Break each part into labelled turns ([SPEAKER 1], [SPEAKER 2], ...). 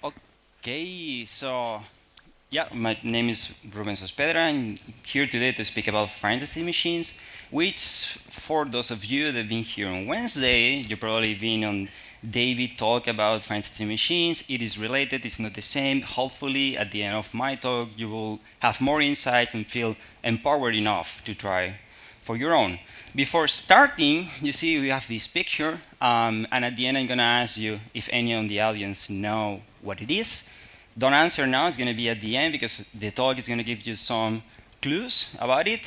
[SPEAKER 1] Okay, so yeah, my name is Rubén Sospedra. I'm here today to speak about fantasy machines, which for those of you that have been here on Wednesday, you've probably been on David talk about fantasy machines. It is related, it's not the same. Hopefully at the end of my talk, you will have more insight and feel empowered enough to try for your own. Before starting, you see we have this picture, and at the end I'm gonna ask you if any of the audience know what it is. Don't answer now, it's going to be at the end because the talk is going to give you some clues about it.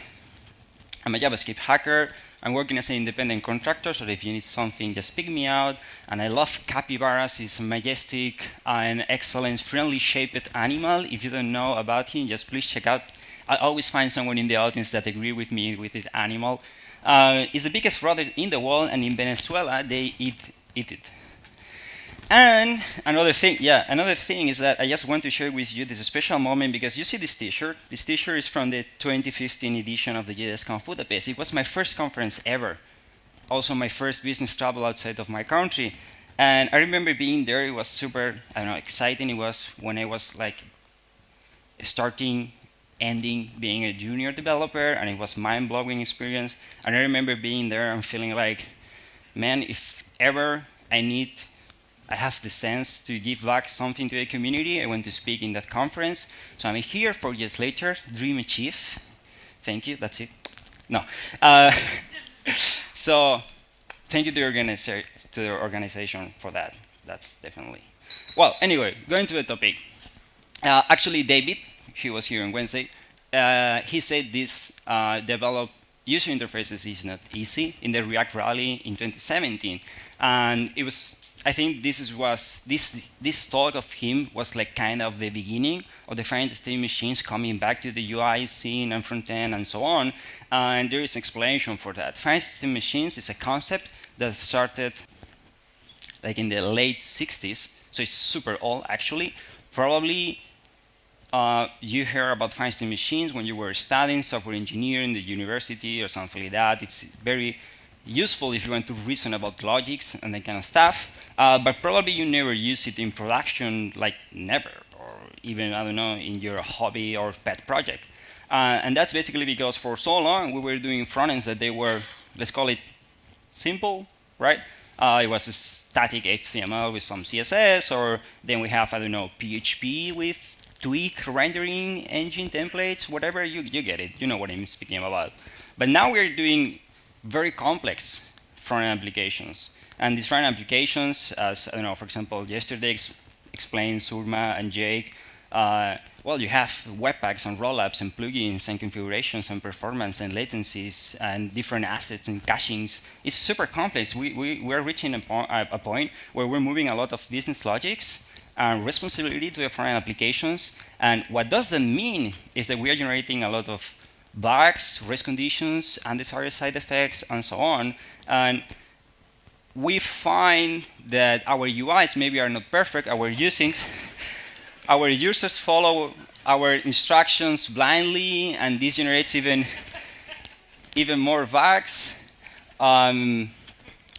[SPEAKER 1] I'm a JavaScript hacker. I'm working as an independent contractor, so if you need something, just pick me out. And I love capybaras. It's a majestic and excellent, friendly shaped animal. If you don't know about him, just please check out. I always find someone in the audience that agree with me with this animal. It's the biggest rodent in the world, and in Venezuela, they eat it. And another thing is that I just want to share with you this special moment because you see this t-shirt. This t-shirt is from the 2015 edition of the JSConf Budapest. It was my first conference ever. Also my first business travel outside of my country. And I remember being there. It was super, exciting. It was when I was like ending being a junior developer, and it was mind-blowing experience. And I remember being there and feeling like, man, if ever I have the sense to give back something to the community, I want to speak in that conference. So I'm here 4 years later, dream achieved. Thank you, that's it. No. So thank you to the organization for that. That's definitely. Well, anyway, going to the topic. Actually, David, he was here on Wednesday, he said this develop user interfaces is not easy in the React rally in 2017. And it was, I think this talk of him was like kind of the beginning of the fantasy machines coming back to the UI scene and front end and so on. And there is an explanation for that. Fantasy machines is a concept that started like in the late 60s, so it's super old actually. Probably you heard about fantasy machines when you were studying software engineering in the university or something like that. It's very useful if you want to reason about logics and that kind of stuff, but probably you never use it in production, like never, or even, I don't know, in your hobby or pet project. And that's basically because for so long we were doing front ends that they were, let's call it simple, right? It was a static HTML with some CSS, or then we have, I don't know, PHP with tweak rendering engine templates, whatever, you get it. You know what I'm speaking about. But now we're doing very complex front-end applications. And these front-end applications, as I don't know, for example, yesterday explained Surma and Jake, well, you have webpacks and rollups and plugins and configurations and performance and latencies and different assets and cachings. It's super complex. We're reaching a point where we're moving a lot of business logics and responsibility to the front-end applications. And what does that mean is that we are generating a lot of bugs, race conditions, undesired side effects, and so on. And we find that our UIs maybe are not perfect. Our users follow our instructions blindly, and this generates even more bugs.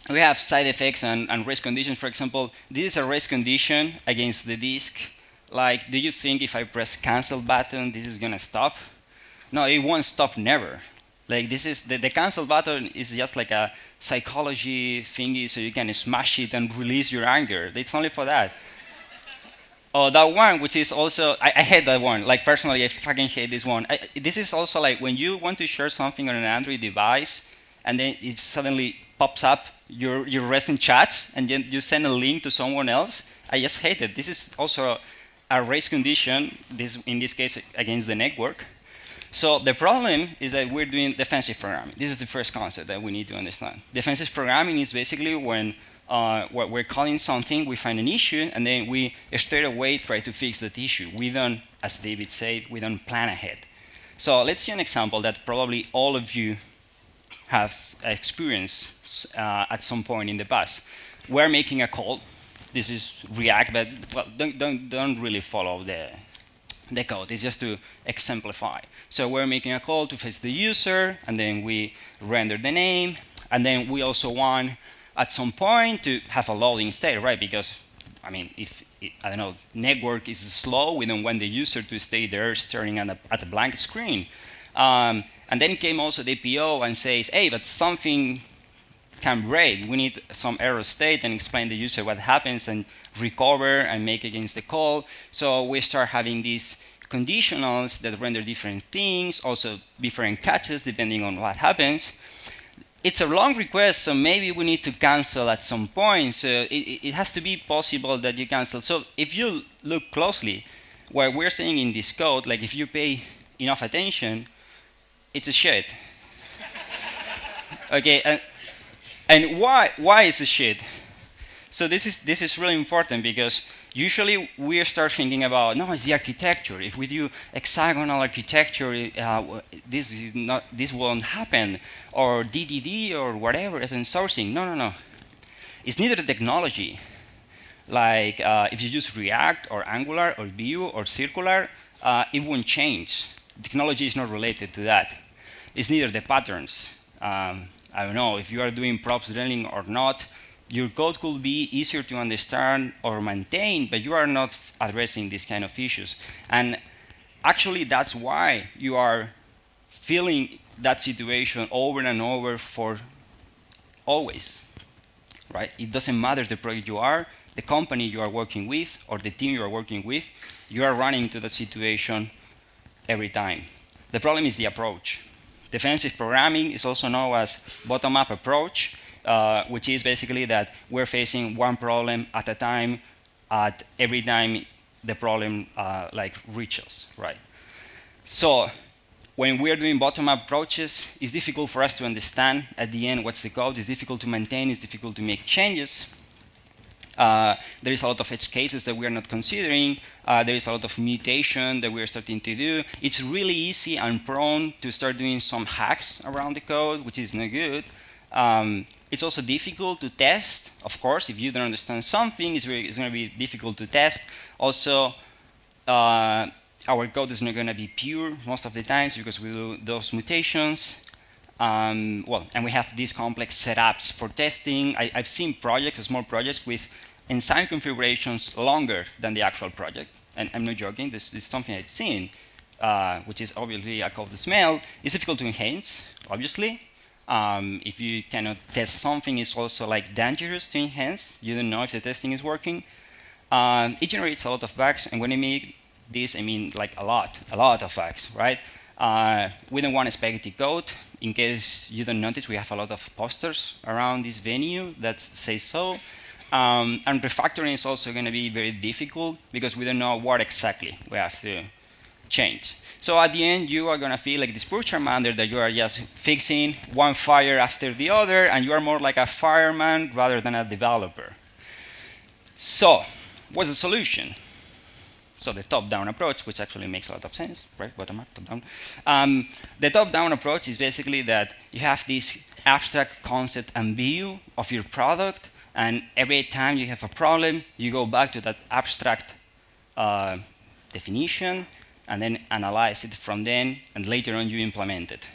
[SPEAKER 1] We have side effects and race conditions. For example, this is a race condition against the disk. Like, do you think if I press cancel button, this is going to stop? No, it won't stop never. Like, this is the cancel button is just like a psychology thingy, so you can smash it and release your anger. It's only for that. Oh, that one, which is also, I hate that one. Like, personally, I fucking hate this one. This is also like when you want to share something on an Android device, and then it suddenly pops up your recent chats, and then you send a link to someone else. I just hate it. This is also a race condition, in this case, against the network. So the problem is that we're doing defensive programming. This is the first concept that we need to understand. Defensive programming is basically when we're calling something, we find an issue, and then we straight away try to fix that issue. We don't, as David said, we don't plan ahead. So let's see an example that probably all of you have experienced at some point in the past. We're making a call. This is React, but well, don't really follow the code. It's just to exemplify. So we're making a call to fetch the user, and then we render the name, and then we also want at some point to have a loading state, right? Because, I mean, if I don't know, network is slow. We don't want the user to stay there staring at a blank screen. And then came also the PO and says, hey, but something can break. We need some error state and explain the user what happens and recover and make against the call. So we start having these conditionals that render different things, also different catches depending on what happens. It's a long request, so maybe we need to cancel at some point. So it has to be possible that you cancel. So if you look closely, what we're saying in this code, like if you pay enough attention, it's a shit. Okay, and why is a shit? So this is really important because usually we start thinking about, no, it's the architecture. If we do hexagonal architecture, this won't happen, or DDD or whatever, open sourcing. No. It's neither the technology. Like if you use React or Angular or Vue or Circular, it won't change. Technology is not related to that. It's neither the patterns. I don't know if you are doing props drilling or not. Your code could be easier to understand or maintain, but you are not addressing these kind of issues. And actually, that's why you are feeling that situation over and over for always, right? It doesn't matter the project you are, the company you are working with, or the team you are working with, you are running into that situation every time. The problem is the approach. Defensive programming is also known as bottom-up approach, which is basically that we're facing one problem at a time at every time the problem like reaches, right? So when we're doing bottom-up approaches, it's difficult for us to understand at the end what's the code. It's difficult to maintain. It's difficult to make changes. There is a lot of edge cases that we are not considering. There is a lot of mutation that we are starting to do. It's really easy and prone to start doing some hacks around the code, which is not good. It's also difficult to test. Of course, if you don't understand something, it's going to be difficult to test. Also, our code is not going to be pure most of the times because we do those mutations. And we have these complex setups for testing. I've seen projects, small projects, with enzyme configurations longer than the actual project. And I'm not joking. This is something I've seen, which is obviously a code smell. It's difficult to enhance, obviously. If you cannot test something, it's also like dangerous to enhance. You don't know if the testing is working. It generates a lot of bugs, and when I mean this, I mean like a lot of bugs, right? We don't want spaghetti code. In case you don't notice, we have a lot of posters around this venue that say so. And refactoring is also going to be very difficult because we don't know what exactly we have to change. So at the end, you are going to feel like this poor Charmander that you are just fixing one fire after the other, and you are more like a fireman rather than a developer. So what's the solution? So the top-down approach, which actually makes a lot of sense, right? Bottom-up, top-down. The top-down approach is basically that you have this abstract concept and view of your product, and every time you have a problem, you go back to that abstract definition, and then analyze it from then, and later on you implement it.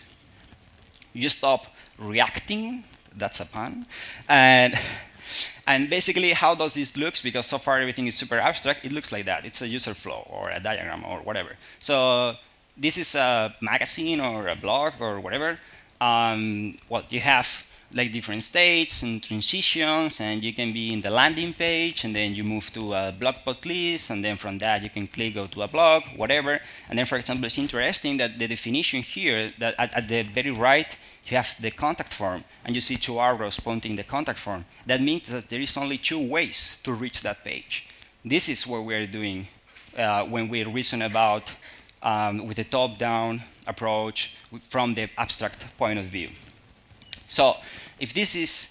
[SPEAKER 1] You stop reacting, that's a pun, and basically how does this look, because so far everything is super abstract, it looks like that. It's a user flow or a diagram or whatever. So this is a magazine or a blog or whatever. You have like different states and transitions, and you can be in the landing page, and then you move to a blog post list, and then from that you can go to a blog, whatever. And then, for example, it's interesting that the definition here, that at the very right, you have the contact form, and you see two arrows pointing the contact form. That means that there is only two ways to reach that page. This is what we're doing when we reason about with the top-down approach from the abstract point of view. So if this is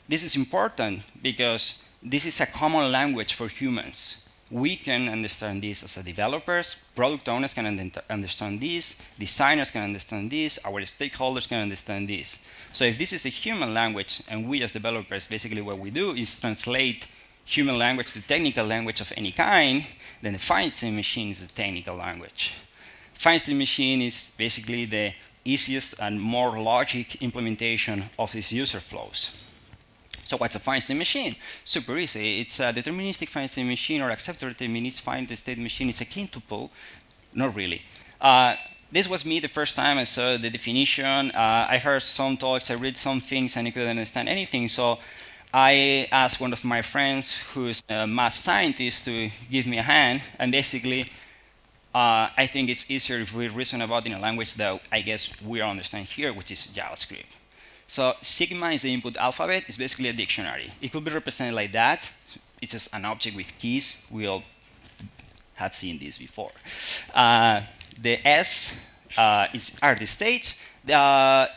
[SPEAKER 1] this is important because this is a common language for humans. We can understand this as a developers, product owners can understand this, designers can understand this, our stakeholders can understand this. So if this is a human language, and we as developers, basically what we do is translate human language to technical language of any kind, then the Finite machine is the technical language. Finite machine is basically the easiest and more logic implementation of these user flows. So what's a finite state machine? Super easy. It's a deterministic finite state machine or acceptor deterministic finite state machine. It's akin to tuple. Not really. This was me the first time I saw the definition. I heard some talks, I read some things, and I couldn't understand anything. So I asked one of my friends, who's a math scientist, to give me a hand. And basically, I think it's easier if we reason about in a language that I guess we understand here, which is JavaScript. So sigma is the input alphabet. It's basically a dictionary. It could be represented like that. It's just an object with keys. We all had seen this before. The S are the states.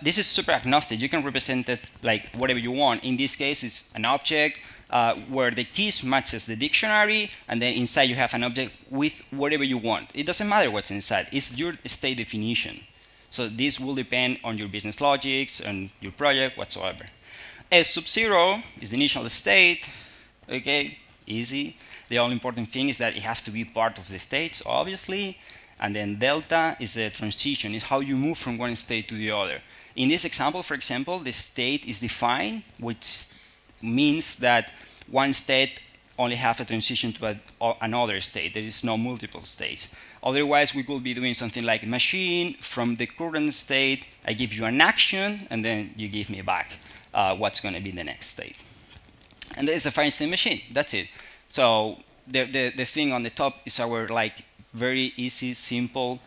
[SPEAKER 1] This is super agnostic. You can represent it like whatever you want. In this case, it's an object where the keys matches the dictionary, and then inside you have an object with whatever you want. It doesn't matter what's inside. It's your state definition. So this will depend on your business logics and your project, whatsoever. S sub 0 is the initial state. Okay, easy. The only important thing is that it has to be part of the states, obviously. And then delta is the transition. It's how you move from one state to the other. In this example, for example, the state is defined, which means that one state only has a transition to another state. There is no multiple states. Otherwise, we could be doing something like machine. From the current state, I give you an action, and then you give me back what's going to be the next state. And there's a finite state machine. That's it. So the thing on the top is our like very easy, simple,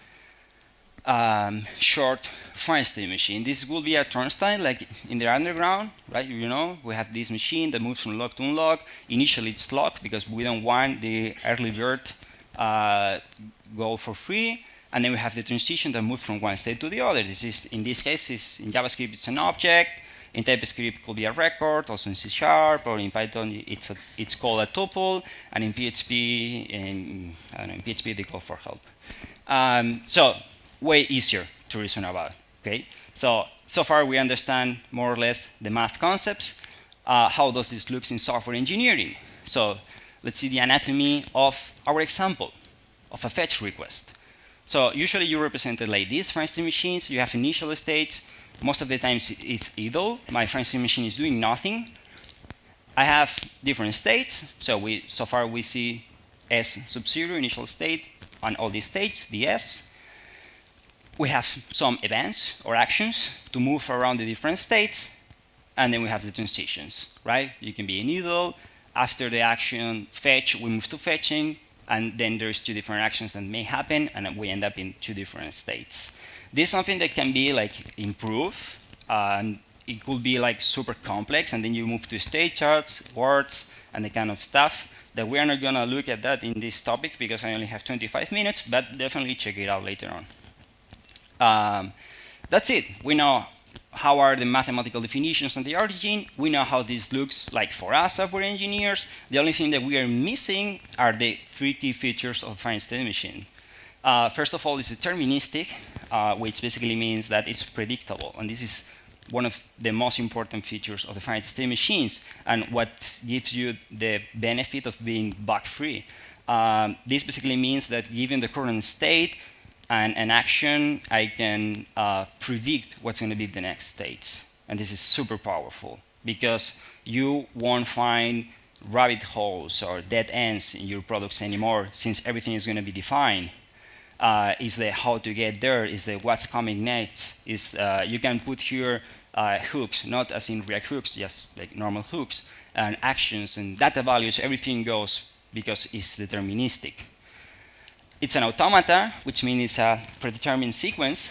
[SPEAKER 1] short finite state machine. This will be a turnstile, like in the underground, right? You know, we have this machine that moves from lock to unlock. Initially, it's locked because we don't want the early bird go for free. And then we have the transition that moves from one state to the other. This is, in this case, in JavaScript, it's an object. In TypeScript, it could be a record, also in C#, or in Python, it's called a tuple, and in PHP, in PHP, they call for help. So way easier to reason about. Okay. So far we understand more or less the math concepts. How does this look in software engineering? So let's see the anatomy of our example of a fetch request. So usually you represent it like this, finite state machines. You have initial states. Most of the times it's idle. My finite state machine is doing nothing. I have different states. So far we see S sub 0, initial state, on all these states, the S. We have some events or actions to move around the different states. And then we have the transitions, right? You can be in idle. After the action fetch, we move to fetching. And then there's two different actions that may happen, and we end up in two different states. This is something that can be like improved. It could be like super complex, and then you move to state charts, words, and the kind of stuff that we are not going to look at that in this topic because I only have 25 minutes, but definitely check it out later on. That's it. We know how are the mathematical definitions and the origin. We know how this looks like for us software engineers. The only thing that we are missing are the three key features of a finite state machine. First of all, it's deterministic, which basically means that it's predictable. And this is one of the most important features of the finite state machines and what gives you the benefit of being bug-free. This basically means that given the current state and an action, I can predict what's going to be the next state. And this is super powerful because you won't find rabbit holes or dead ends in your products anymore since everything is going to be defined. Is the how to get there, is the what's coming next, is you can put here hooks, not as in React hooks, just like normal hooks, and actions and data values, everything goes because it's deterministic. It's an automata, which means it's a predetermined sequence.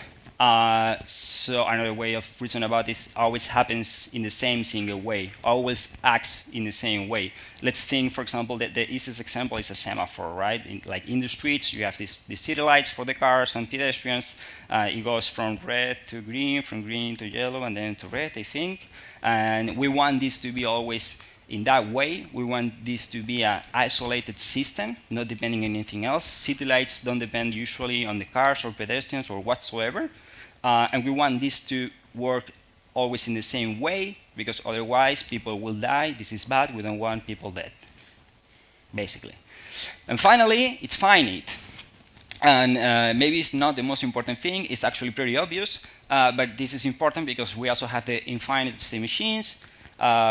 [SPEAKER 1] So another way of reasoning about this always happens in the same single way, always acts in the same way. Let's think, for example, that the easiest example is a semaphore, right? Like in the streets, you have these city lights for the cars and pedestrians. It goes from red to green, from green to yellow, and then to red, I think. And we want this to be always in that way. We want this to be an isolated system, not depending on anything else. City lights don't depend usually on the cars or pedestrians or whatsoever. And we want this to work always in the same way, because otherwise people will die. This is bad. We don't want people dead, basically. And finally, it's finite. And maybe it's not the most important thing. It's actually pretty obvious. But this is important because we also have the infinite state machines.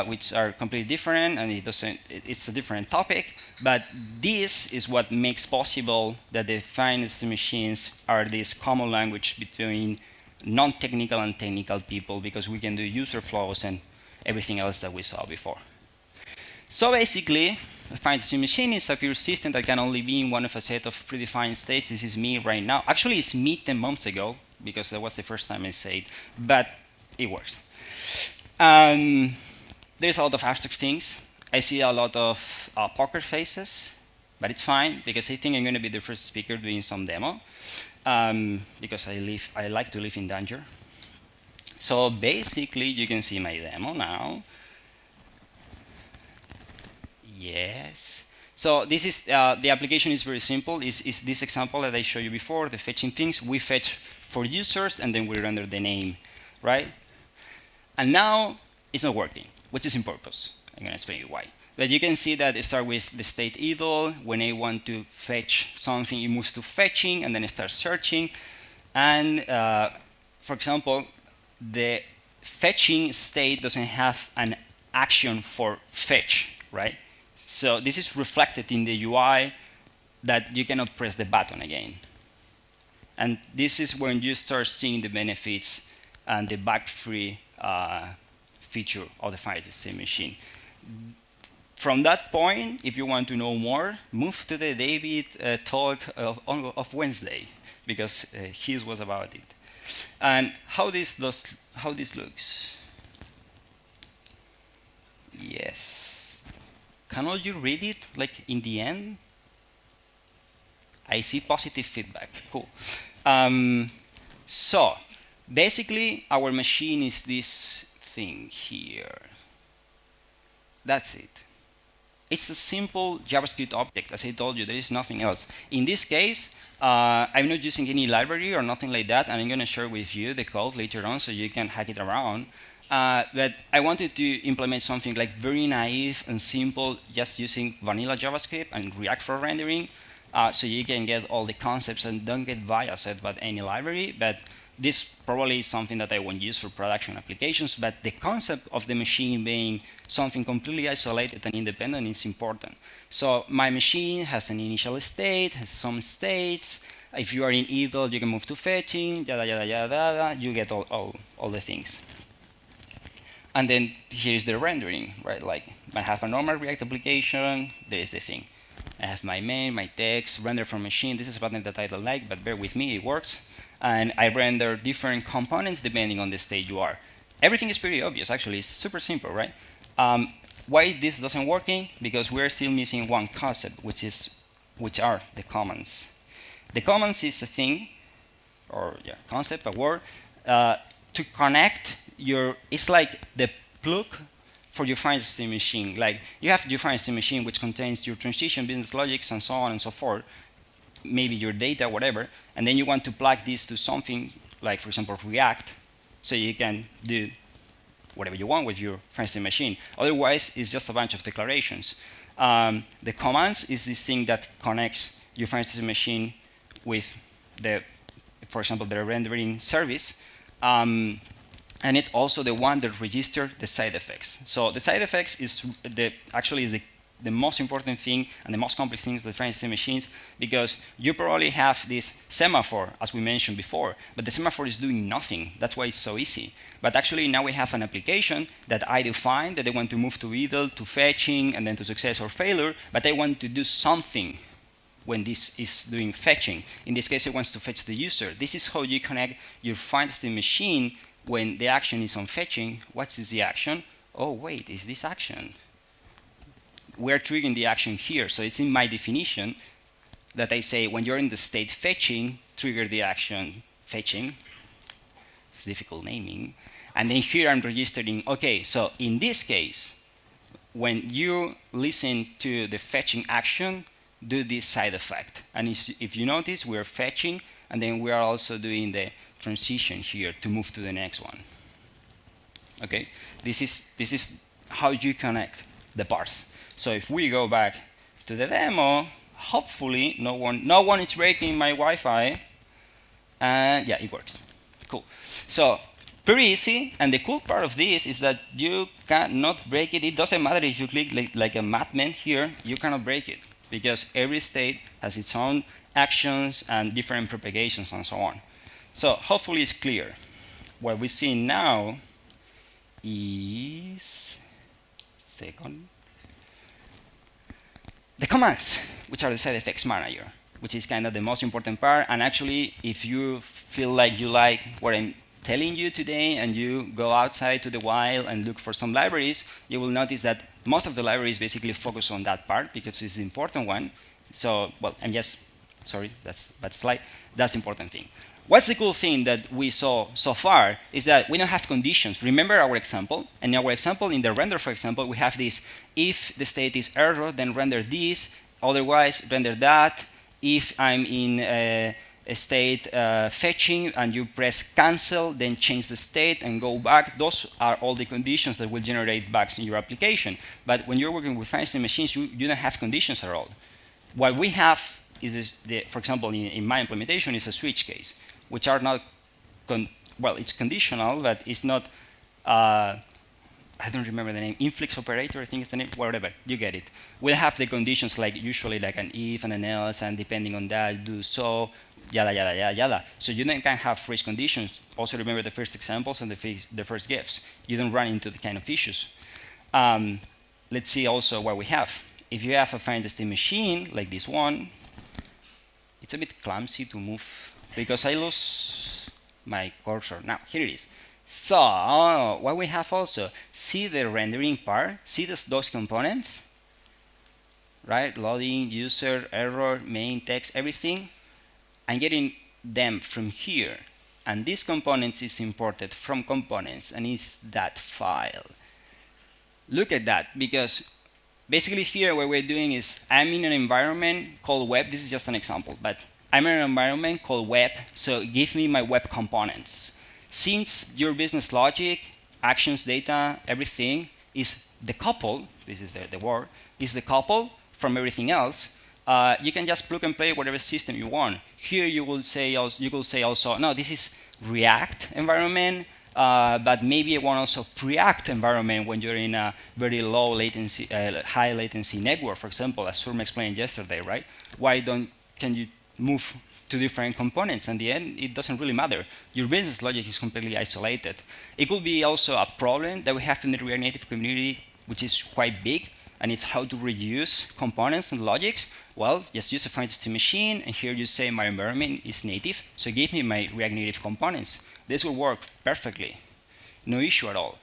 [SPEAKER 1] which are completely different, and it's a different topic. But this is what makes possible that the finite machines are this common language between non-technical and technical people, because we can do user flows and everything else that we saw before. So basically, a finite machine is a pure system that can only be in one of a set of predefined states. This is me right now. Actually, it's me 10 months ago, because that was the first time I said it, but it works. There's a lot of abstract things. I see a lot of poker faces, but it's fine, because I think I'm going to be the first speaker doing some demo, because I like to live in danger. So basically, you can see my demo now. Yes. So this is the application is very simple. Is this example that I showed you before, the fetching things. We fetch for users, and then we render the name, right? And now it's not working, which is in purpose. I'm going to explain you why. But you can see that it starts with the state idle. When I want to fetch something, it moves to fetching, and then it starts searching. And for example, the fetching state doesn't have an action for fetch, right? So this is reflected in the UI that you cannot press the button again. And this is when you start seeing the benefits and the bug-free feature of the finite machine. From that point, if you want to know more, move to the David talk of Wednesday, because his was about it. And how this looks. Yes. Can all you read it, like in the end? I see positive feedback. Cool. So basically, our machine is this thing here. That's it. It's a simple JavaScript object. As I told you, there is nothing else. In this case, I'm not using any library or nothing like that, and I'm going to share with you the code later on so you can hack it around. But I wanted to implement something like very naive and simple, just using vanilla JavaScript and React for rendering, so you can get all the concepts and don't get biased by any library. But this probably is something that I won't use for production applications, but the concept of the machine being something completely isolated and independent is important. So my machine has an initial state, has some states. If you are in idle, you can move to fetching, yada, yada, yada, yada. You get all the things. And then here's the rendering, right? Like I have a normal React application, there is the thing. I have my main, my text, render from machine. This is a pattern that I don't like, but bear with me, it works. And I render different components depending on the state you are. Everything is pretty obvious, actually. It's super simple, right? Why this doesn't working? Because we're still missing one concept, which are the comments. The comments is a thing, or yeah, concept, a word, to connect your. It's like the plug for your finite machine. Like you have your finite machine, which contains your transition, business logics, and so on and so forth. Maybe your data, whatever, and then you want to plug this to something like, for example, React, so you can do whatever you want with your finite machine. Otherwise, it's just a bunch of declarations. The commands is this thing that connects your finite machine with the, for example, the rendering service, and it also the one that registers the side effects. So the side effects is actually is the most important thing and the most complex thing with finite machines, because you probably have this semaphore, as we mentioned before, but the semaphore is doing nothing. That's why it's so easy. But actually now we have an application that I define that they want to move to idle, to fetching, and then to success or failure, but I want to do something when this is doing fetching. In this case, it wants to fetch the user. This is how you connect your finite machine when the action is on fetching. What is the action? Oh, wait, is this action? We're triggering the action here. So it's in my definition that I say when you're in the state fetching, trigger the action fetching. It's difficult naming. And then here I'm registering, okay, so in this case, when you listen to the fetching action, do this side effect. And if you notice, we're fetching, and then we are also doing the transition here to move to the next one. Okay, this is how you connect the parts. So if we go back to the demo, hopefully no one is breaking my Wi-Fi, and yeah, it works. Cool. So Pretty easy, and the cool part of this is that you cannot break it. It doesn't matter if you click like a madman here, you cannot break it, because every state has its own actions and different propagations and so on. So hopefully it's clear. What we see now is, the commands, which are the side effects manager, which is kind of the most important part. And actually, if you feel like you like what I'm telling you today and you go outside to the wild and look for some libraries, you will notice that most of the libraries basically focus on that part because it's the important one. So, well, and yes, sorry, that's a bad slide. That's the important thing. What's the cool thing that we saw so far is that we don't have conditions. Remember our example? And in our example, in the render, for example, we have this: if the state is error, then render this, otherwise render that. If I'm in a state fetching and you press cancel, then change the state and go back. Those are all the conditions that will generate bugs in your application. But when you're working with finite machines, you don't have conditions at all. What we have is, for example, in my implementation, is a switch case, which are not, well, it's conditional, but it's not, I don't remember the name, influx operator, I think it's the name, whatever, you get it. We'll have the conditions like usually like an if and an else, and depending on that, do so, yada, yada, yada, yada. So you then can have phrase conditions. Also remember the first examples and the first gifs. You don't run into the kind of issues. Let's see also what we have. If you have a finite state machine, like this one, it's a bit clumsy to move because I lose my cursor. Now, here it is. So, what we have also, see the rendering part, see those components, right? Loading, user, error, main, text, everything. I'm getting them from here. And this component is imported from components, and it's that file. Look at that, because basically here what we're doing is I'm in an environment called web. This is just an example, but I'm in an environment called web, so give me my web components. Since your business logic, actions, data, everything is decoupled, this is the word, is decoupled from everything else, you can just plug and play whatever system you want. Here you will say also, no, this is React environment, but maybe I want also Preact environment when you're in a very low latency, high latency network, for example, as Surma explained yesterday, right? Why can you move to different components? In the end, it doesn't really matter. Your business logic is completely isolated. It could be also a problem that we have in the React Native community, which is quite big, and it's how to reuse components and logics. Well, just use a finite state machine, and here you say my environment is native, so give me my React Native components. This will work perfectly. No issue at all.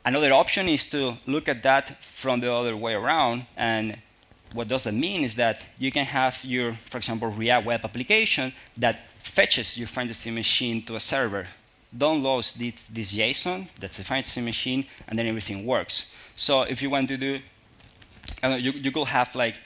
[SPEAKER 1] Another option is to look at that from the other way around, and what does that mean is that you can have your, for example, React web application that fetches your finite state machine to a server, downloads this JSON, that's a finite state machine, and then everything works. So if you want to do, you could have like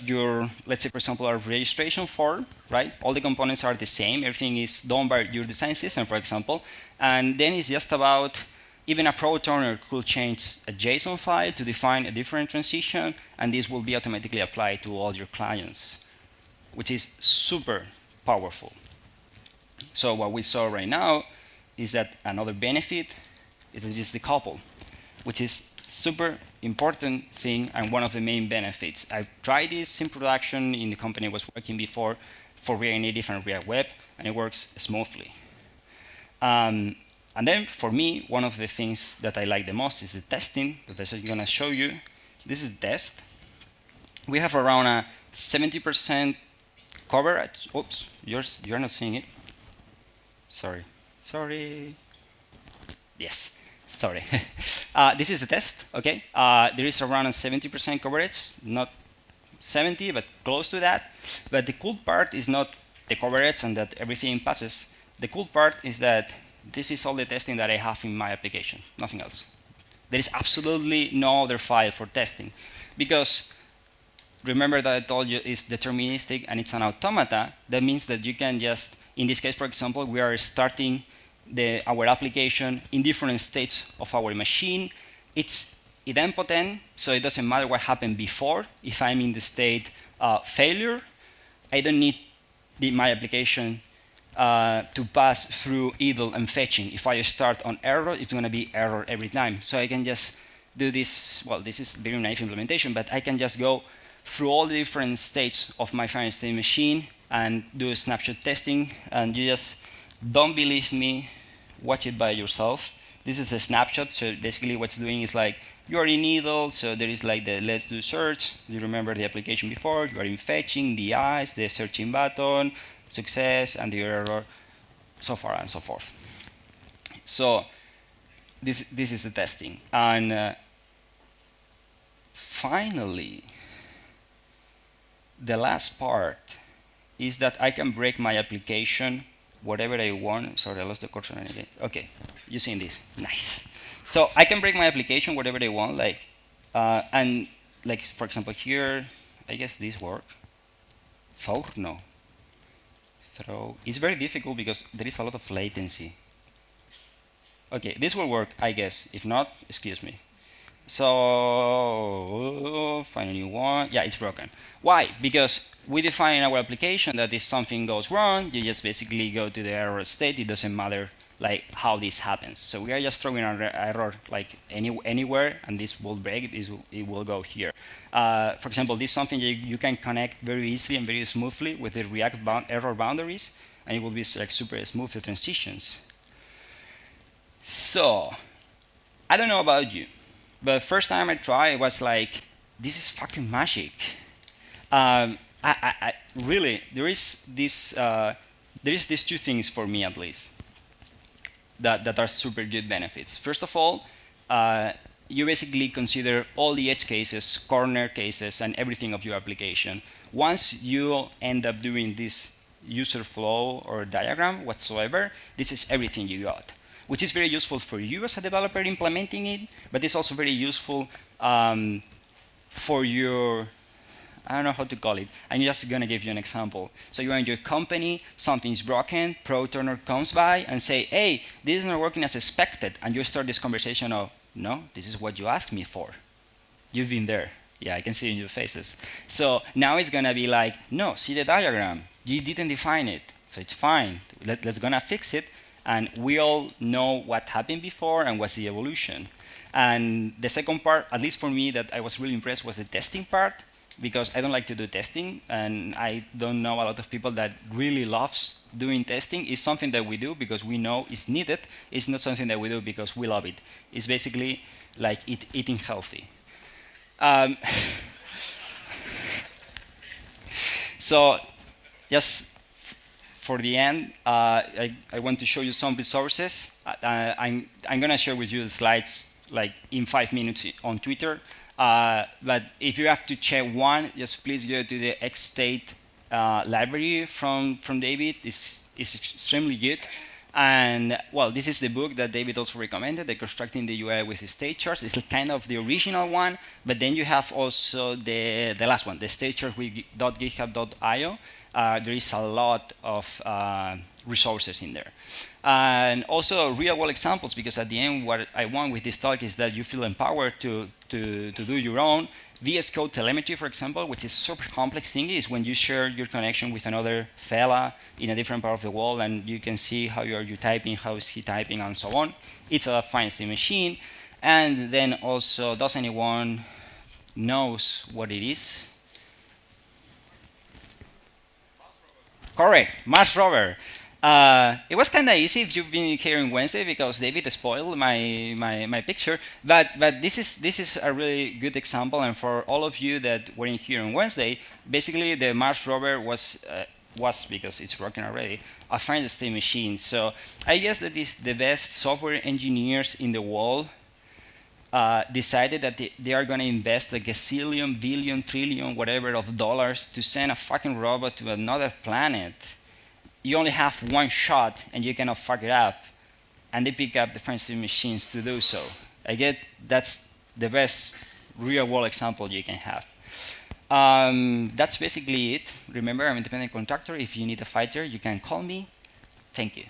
[SPEAKER 1] your, let's say, for example, a registration form, right? All the components are the same. Everything is done by your design system, for example. And then it's just about, even a product owner could change a JSON file to define a different transition, and this will be automatically applied to all your clients, which is super powerful. So what we saw right now is that another benefit is that it's decoupled, which is super important thing and one of the main benefits. I've tried this in production in the company I was working before for React Native and React Web, and it works smoothly. And then for me, one of the things that I like the most is the testing that I'm going to show you. This is test. We have around a 70% coverage. Oops, you're not seeing it. Sorry. Yes. Sorry. This is the test, okay? There is around a 70% coverage, not 70, but close to that. But the cool part is not the coverage and that everything passes. The cool part is that this is all the testing that I have in my application, nothing else. There is absolutely no other file for testing. Because remember that I told you it's deterministic and it's an automata. That means that you can just, in this case, for example, we are starting our application in different states of our machine. It's idempotent, so it doesn't matter what happened before. If I'm in the state failure, I don't need my application to pass through idle and fetching. If I start on error, it's going to be error every time. So I can just do this. Well, this is very naive implementation, but I can just go through all the different states of my finite state machine and do a snapshot testing. And you just don't believe me, watch it by yourself. This is a snapshot. So basically what's doing is like, you are in idle, so there is like the let's do search. You remember the application before. You are in fetching, the eyes, the searching button, success, and the error, so far and so forth. So this is the testing. And finally, the last part is that I can break my application whatever I want. Sorry, I lost the cursor again. Okay, you seen this? Nice. So I can break my application whatever I want, like, and like for example here, I guess this work. Throw? No. Throw. It's very difficult because there is a lot of latency. Okay, this will work, I guess. If not, excuse me. So find a new one. Yeah, it's broken. Why? Because we define in our application that if something goes wrong, you just basically go to the error state. It doesn't matter like how this happens. So we are just throwing an error like anywhere, and this will break. It will go here. For example, this is something you can connect very easily and very smoothly with the React error boundaries, and it will be like super smooth the transitions. So I don't know about you, but first time I tried, it was like, this is fucking magic. Really, there is these two things for me at least that are super good benefits. First of all, you basically consider all the edge cases, corner cases, and everything of your application. Once you end up doing this user flow or diagram whatsoever, this is everything you got, which is very useful for you as a developer implementing it, but it's also very useful for your, I don't know how to call it. I'm just going to give you an example. So you're in your company, something's broken, product owner comes by and say, hey, this is not working as expected. And you start this conversation of, no, this is what you asked me for. You've been there. Yeah, I can see it in your faces. So now it's going to be like, no, see the diagram. You didn't define it. So it's fine. Let's going to fix it. And we all know what happened before and what's the evolution. And the second part, at least for me, that I was really impressed was the testing part, because I don't like to do testing, and I don't know a lot of people that really loves doing testing. It's something that we do because we know it's needed. It's not something that we do because we love it. It's basically like eating healthy. So just for the end, I want to show you some resources. I'm going to share with you the slides like in 5 minutes on Twitter. But if you have to check one, just please go to the XState library from David. It's extremely good. And well, this is the book that David also recommended, the Constructing the UI with State Charts. It's kind of the original one, but then you have also the last one, the State Charts with .github.io. There is a lot of resources in there. And also real-world examples, because at the end, what I want with this talk is that you feel empowered to do your own. VS Code telemetry, for example, which is super complex thing, is when you share your connection with another fella in a different part of the world, and you can see how you typing, how is he typing, and so on. It's a finite state machine. And then also, does anyone knows what it is? Correct, Mars rover. It was kind of easy if you've been here on Wednesday, because David spoiled my picture. But this is a really good example, and for all of you that were in here on Wednesday, basically the Mars rover was because it's working already, a finite state machine. So I guess that the best software engineers in the world decided that they are going to invest like a gazillion, billion, trillion, whatever of dollars to send a fucking robot to another planet. You only have one shot and you cannot fuck it up. And they pick up the finite state machines to do so. I get that's the best real world example you can have. That's basically it. Remember, I'm an independent contractor. If you need a fighter, you can call me. Thank you.